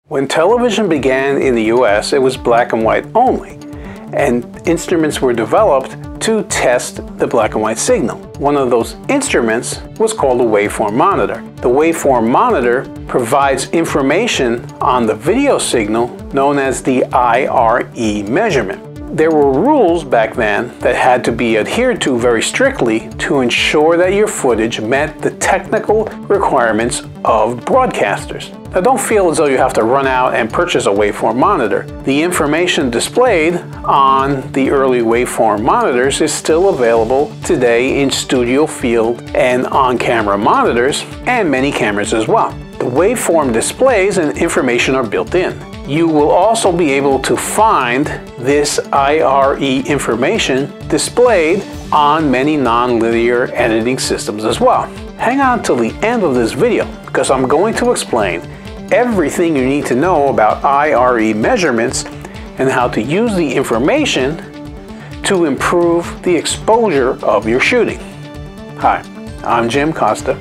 When television began in the US, it was black and white only, and instruments were developed to test the black and white signal. One of those instruments was called a waveform monitor. The waveform monitor provides information on the video signal known as the IRE measurement. There were rules back then that had to be adhered to very strictly to ensure that your footage met the technical requirements of broadcasters. Now, don't feel as though you have to run out and purchase a waveform monitor. The information displayed on the early waveform monitors is still available today in studio field and on-camera monitors, and many cameras as well. The waveform displays and information are built in. You will also be able to find this IRE information displayed on many non-linear editing systems as well. Hang on till the end of this video, because I'm going to explain everything you need to know about IRE measurements and how to use the information to improve the exposure of your shooting. Hi, I'm Jim Costa.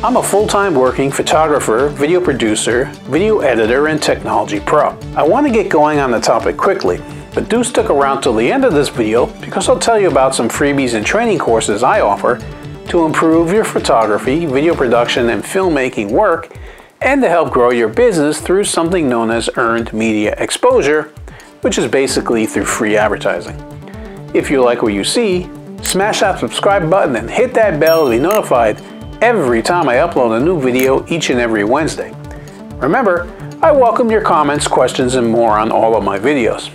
I'm a full-time working photographer, video producer, video editor, and technology pro. I want to get going on the topic quickly, but do stick around till the end of this video because I'll tell you about some freebies and training courses I offer to improve your photography, video production, and filmmaking work, and to help grow your business through something known as earned media exposure, which is basically through free advertising. If you like what you see, smash that subscribe button and hit that bell to be notified every time I upload a new video each and every Wednesday. Remember, I welcome your comments, questions, and more on all of my videos.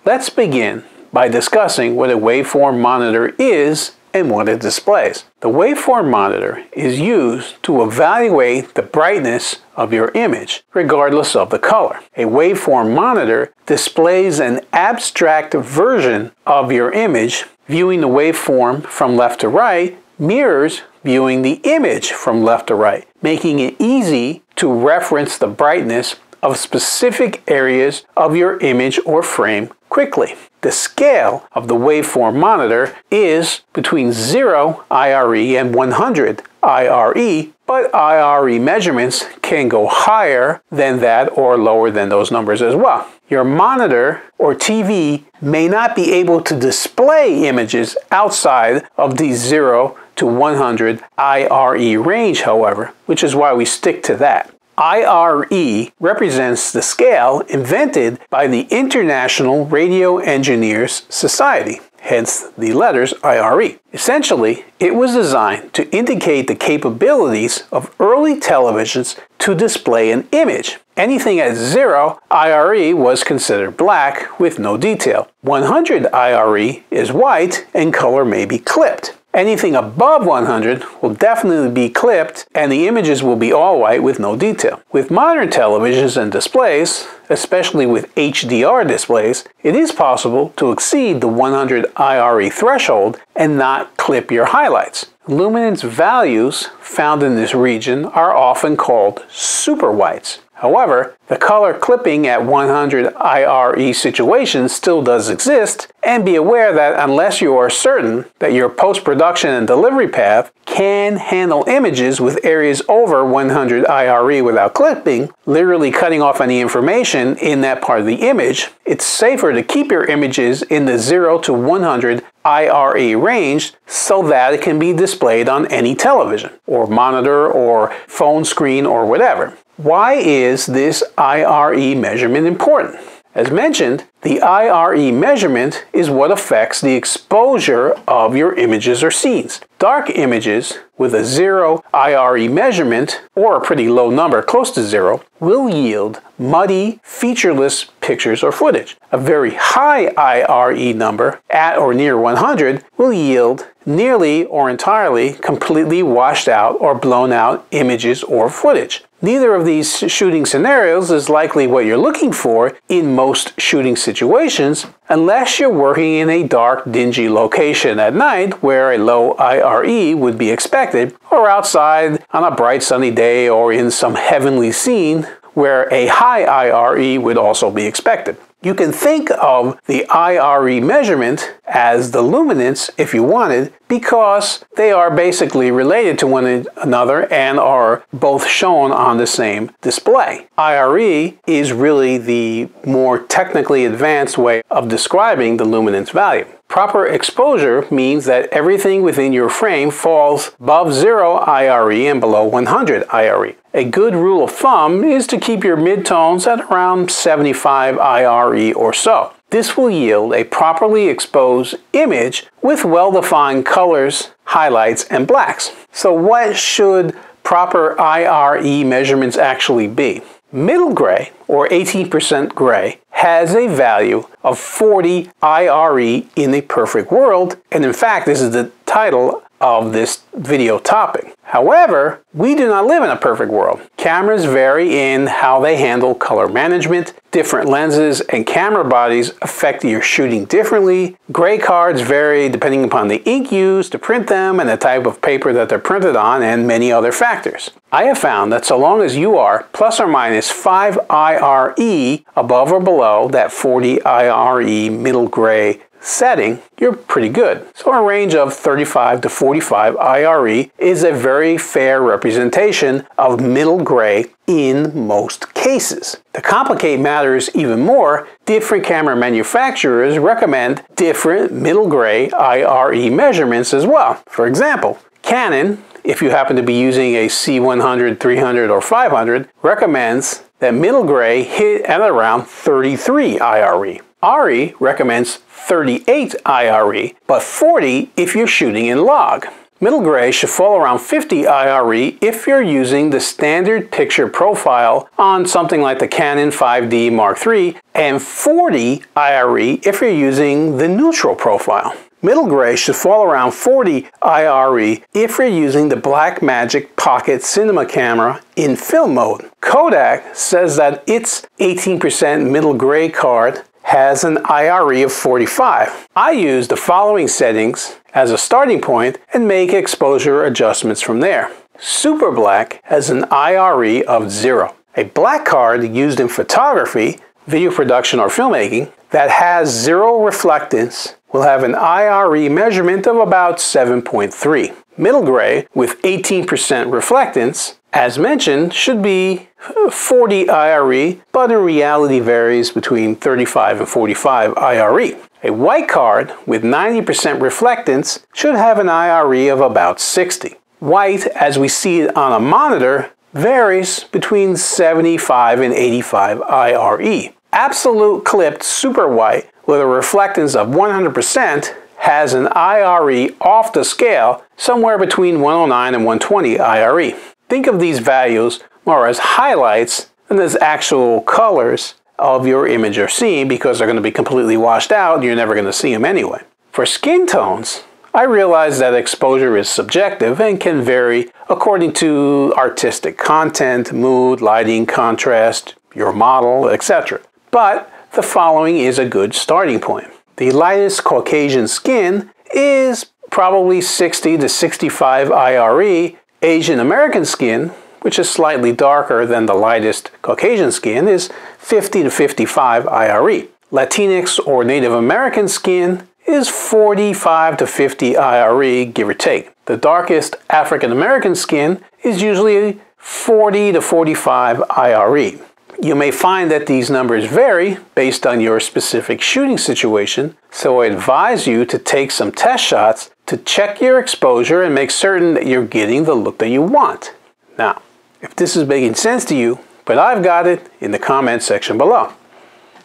Let's begin by discussing what a waveform monitor is and what it displays. The waveform monitor is used to evaluate the brightness of your image, regardless of the color. A waveform monitor displays an abstract version of your image. Viewing the waveform from left to right mirrors viewing the image from left to right, making it easy to reference the brightness of specific areas of your image or frame quickly. The scale of the waveform monitor is between 0 IRE and 100 IRE, but IRE measurements can go higher than that or lower than those numbers as well. Your monitor or TV may not be able to display images outside of the 0 to 100 IRE range, however, which is why we stick to that. IRE represents the scale invented by the International Radio Engineers Society, hence the letters IRE. Essentially, it was designed to indicate the capabilities of early televisions to display an image. Anything at 0 IRE was considered black with no detail. 100 IRE is white and color may be clipped. Anything above 100 will definitely be clipped and the images will be all white with no detail. With modern televisions and displays, especially with HDR displays, it is possible to exceed the 100 IRE threshold and not clip your highlights. Luminance values found in this region are often called super whites. However, the color clipping at 100 IRE situations still does exist, and be aware that unless you are certain that your post-production and delivery path can handle images with areas over 100 IRE without clipping, literally cutting off any information in that part of the image, it's safer to keep your images in the 0 to 100 IRE range so that it can be displayed on any television, or monitor, or phone screen, or whatever. Why is this IRE measurement important? As mentioned, the IRE measurement is what affects the exposure of your images or scenes. Dark images with a 0 IRE measurement, or a pretty low number close to 0, will yield muddy, featureless pictures or footage. A very high IRE number, at or near 100, will yield nearly or entirely completely washed out or blown out images or footage. Neither of these shooting scenarios is likely what you're looking for in most shooting situations, unless you're working in a dark, dingy location at night where a low IRE would be expected, or outside on a bright sunny day, or in some heavenly scene where a high IRE would also be expected. You can think of the IRE measurement as the luminance, if you wanted, because they are basically related to one another and are both shown on the same display. IRE is really the more technically advanced way of describing the luminance value. Proper exposure means that everything within your frame falls above 0 IRE and below 100 IRE. A good rule of thumb is to keep your midtones at around 75 IRE or so. This will yield a properly exposed image with well-defined colors, highlights, and blacks. So what should proper IRE measurements actually be? Middle gray, or 18% gray, has a value of 40 IRE in a perfect world, and in fact this is the title of this video topic. However, we do not live in a perfect world. Cameras vary in how they handle color management. Different lenses and camera bodies affect your shooting differently. Gray cards vary depending upon the ink used to print them and the type of paper that they're printed on, and many other factors. I have found that so long as you are plus or minus 5 IRE above or below that 40 IRE middle gray setting, you're pretty good. So a range of 35 to 45 IRE is a very fair representation of middle gray in most cases. To complicate matters even more, different camera manufacturers recommend different middle gray IRE measurements as well. For example, Canon, if you happen to be using a C100, 300, or 500, recommends that middle gray hit at around 33 IRE. ARRI recommends 38 IRE, but 40 if you're shooting in log. Middle gray should fall around 50 IRE if you're using the standard picture profile on something like the Canon 5D Mark III, and 40 IRE if you're using the neutral profile. Middle gray should fall around 40 IRE if you're using the Blackmagic Pocket Cinema camera in film mode. Kodak says that its 18% middle gray card has an IRE of 45. I use the following settings as a starting point and make exposure adjustments from there. Super black has an IRE of 0. A black card used in photography, video production, or filmmaking that has 0 reflectance will have an IRE measurement of about 7.3. Middle gray with 18% reflectance, as mentioned, should be 40 IRE, but in reality varies between 35 and 45 IRE. A white card with 90% reflectance should have an IRE of about 60. White, as we see it on a monitor, varies between 75 and 85 IRE. Absolute clipped super white with a reflectance of 100% has an IRE off the scale somewhere between 109 and 120 IRE. Think of these values more as highlights than as actual colors of your image or scene, because they're going to be completely washed out and you're never going to see them anyway. For skin tones, I realize that exposure is subjective and can vary according to artistic content, mood, lighting, contrast, your model, etc. But the following is a good starting point. The lightest Caucasian skin is probably 60 to 65 IRE. Asian American skin, which is slightly darker than the lightest Caucasian skin, is 50 to 55 IRE. Latinx or Native American skin is 45 to 50 IRE, give or take. The darkest African American skin is usually 40 to 45 IRE. You may find that these numbers vary based on your specific shooting situation, so I advise you to take some test shots to check your exposure and make certain that you're getting the look that you want. Now, if this is making sense to you, but I've got it in the comment section below.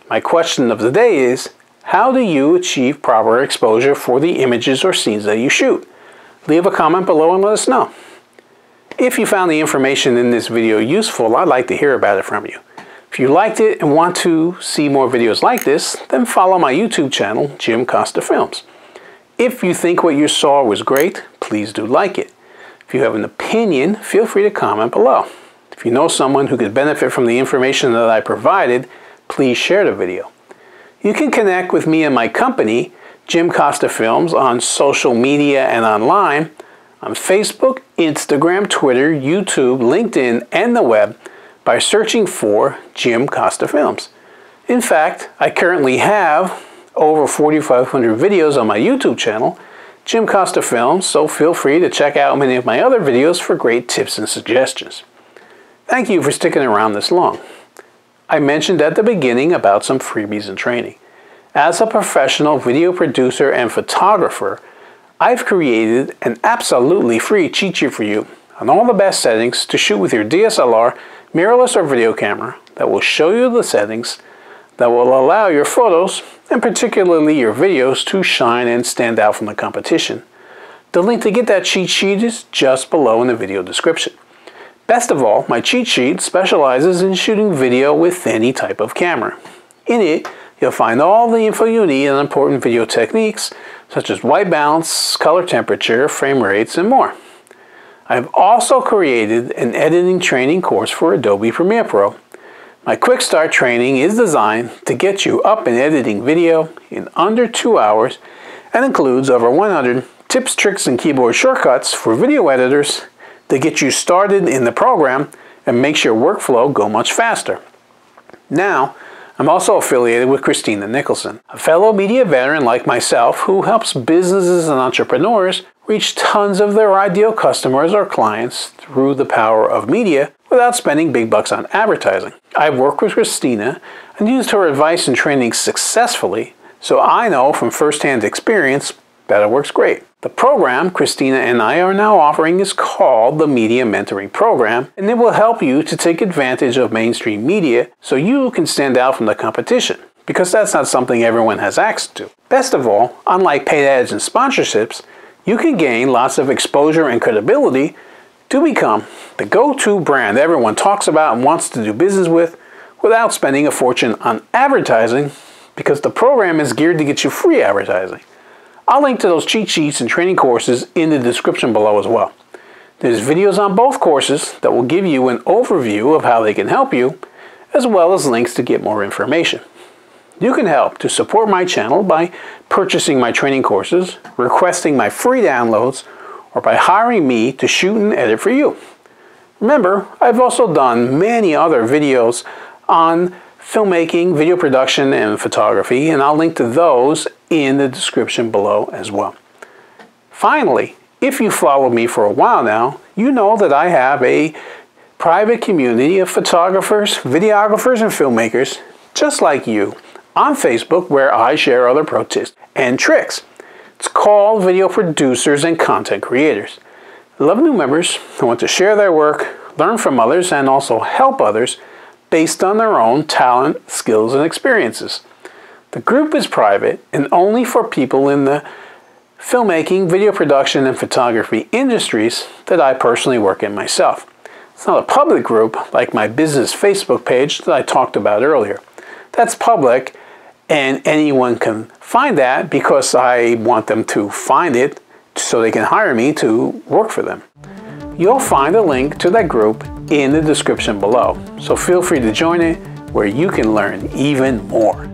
My question of the day is, how do you achieve proper exposure for the images or scenes that you shoot? Leave a comment below and let us know. If you found the information in this video useful, I'd like to hear about it from you. If you liked it and want to see more videos like this, then follow my YouTube channel, Jim Costa Films. If you think what you saw was great, please do like it. If you have an opinion, feel free to comment below. If you know someone who could benefit from the information that I provided, please share the video. You can connect with me and my company, Jim Costa Films, on social media and online, on Facebook, Instagram, Twitter, YouTube, LinkedIn, and the web, by searching for Jim Costa Films. In fact, I currently have over 4,500 videos on my YouTube channel, Jim Costa Films, so feel free to check out many of my other videos for great tips and suggestions. Thank you for sticking around this long. I mentioned at the beginning about some freebies and training. As a professional video producer and photographer, I've created an absolutely free cheat sheet for you on all the best settings to shoot with your DSLR, mirrorless or video camera that will show you the settings that will allow your photos, and particularly your videos, to shine and stand out from the competition. The link to get that cheat sheet is just below in the video description. Best of all, my cheat sheet specializes in shooting video with any type of camera. In it, you'll find all the info you need on important video techniques such as white balance, color temperature, frame rates, and more. I've also created an editing training course for Adobe Premiere Pro. My Quick Start training is designed to get you up and editing video in under 2 hours and includes over 100 tips, tricks, and keyboard shortcuts for video editors to get you started in the program and makes your workflow go much faster. Now, I'm also affiliated with Christina Nicholson, a fellow media veteran like myself who helps businesses and entrepreneurs reach tons of their ideal customers or clients through the power of media without spending big bucks on advertising. I've worked with Christina and used her advice and training successfully, so I know from first-hand experience that it works great. The program Christina and I are now offering is called the Media Mentoring Program, and it will help you to take advantage of mainstream media so you can stand out from the competition, because that's not something everyone has access to. Best of all, unlike paid ads and sponsorships, you can gain lots of exposure and credibility to become the go-to brand everyone talks about and wants to do business with without spending a fortune on advertising, because the program is geared to get you free advertising. I'll link to those cheat sheets and training courses in the description below as well. There's videos on both courses that will give you an overview of how they can help you, as well as links to get more information. You can help to support my channel by purchasing my training courses, requesting my free downloads, or by hiring me to shoot and edit for you. Remember, I've also done many other videos on filmmaking, video production, and photography, and I'll link to those in the description below as well. Finally, if you follow me for a while now, you know that I have a private community of photographers, videographers, and filmmakers just like you on Facebook where I share other pro tips and tricks. It's called Video Producers and Content Creators. I love new members who want to share their work, learn from others, and also help others based on their own talent, skills, and experiences. The group is private and only for people in the filmmaking, video production, and photography industries that I personally work in myself. It's not a public group like my business Facebook page that I talked about earlier. That's public, and anyone can find that because I want them to find it so they can hire me to work for them. You'll find a link to that group in the description below, so feel free to join it where you can learn even more.